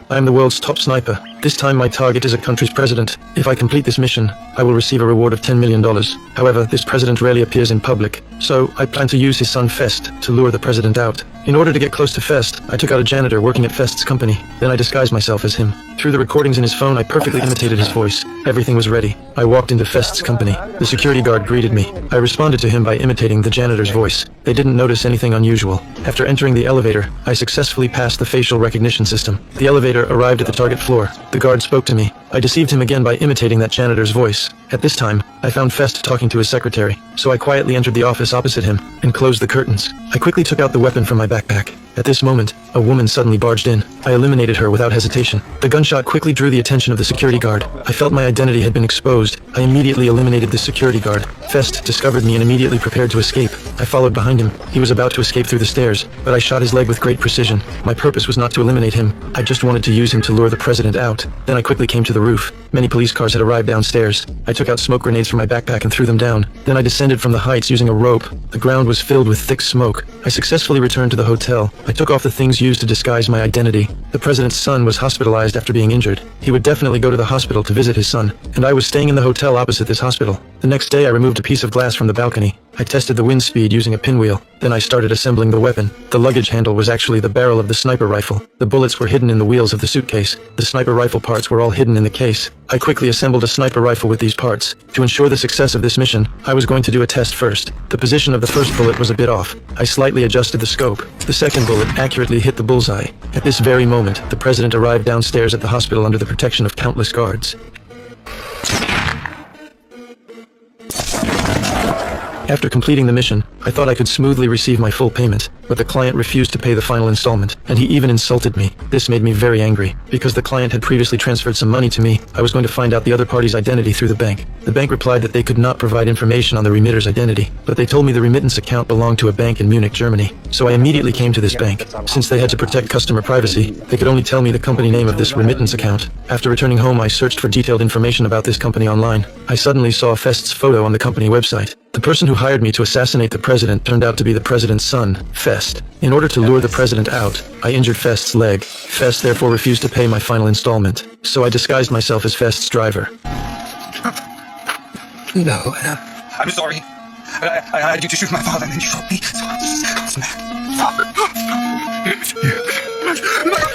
I am the world's top sniper. This time my target is a country's president. If I complete this mission, I will receive a reward of $10 million. However, this president rarely appears in public, so I plan to use his son Fest to lure the president out. In order to get close to Fest, I took out a janitor working at Fest's company. Then I disguised myself as him. Through the recordings in his phone, I perfectly imitated his voice. Everything was ready. I walked into Fest's company. The security guard greeted me. I responded to him by imitating the janitor's voice. They didn't notice anything unusual. After entering the elevator, I successfully passed the facial recognition system. The elevator arrived at the target floor. The guard spoke to me. I deceived him again by imitating that janitor's voice. At this time, I found Fest talking to his secretary, so I quietly entered the office opposite him and closed the curtains. I quickly took out the weapon from my backpack. At this moment, a woman suddenly barged in. I eliminated her without hesitation. The gunshot quickly drew the attention of the security guard. I felt my identity had been exposed. I immediately eliminated the security guard. Fest discovered me and immediately prepared to escape. I followed behind him. He was about to escape through the stairs, but I shot his leg with great precision. My purpose was not to eliminate him. I just wanted to use him to lure the president out. Then I quickly came to the roof. Many police cars had arrived downstairs. I took out smoke grenades from my backpack and threw them down. Then I descended from the heights using a rope. The ground was filled with thick smoke. I successfully returned to the hotel. I took off the things used to disguise my identity. The president's son was hospitalized after being injured. He would definitely go to the hospital to visit his son, and I was staying in the hotel opposite this hospital. The next day I removed a piece of glass from the balcony. I tested the wind speed using a pinwheel. Then I started assembling the weapon. The luggage handle was actually the barrel of the sniper rifle. The bullets were hidden in the wheels of the suitcase. The sniper rifle parts were all hidden in the case. I quickly assembled a sniper rifle with these parts. To ensure the success of this mission, I was going to do a test first. The position of the first bullet was a bit off. I slightly adjusted the scope. The second bullet accurately hit the bullseye. At this very moment, the president arrived downstairs at the hospital under the protection of countless guards. After completing the mission, I thought I could smoothly receive my full payment, but the client refused to pay the final installment, and he even insulted me. This made me very angry. Because the client had previously transferred some money to me, I was going to find out the other party's identity through the bank. The bank replied that they could not provide information on the remitter's identity, but they told me the remittance account belonged to a bank in Munich, Germany. So I immediately came to this bank. Since they had to protect customer privacy, they could only tell me the company name of this remittance account. After returning home, I searched for detailed information about this company online. I suddenly saw Fest's photo on the company website. The person who hired me to assassinate the president turned out to be the president's son, Fest. In order to lure the president out, I injured Fest's leg. Fest therefore refused to pay my final installment, so I disguised myself as Fest's driver. No, I'm sorry. I had you to shoot my father and then you shot me. So I was mad.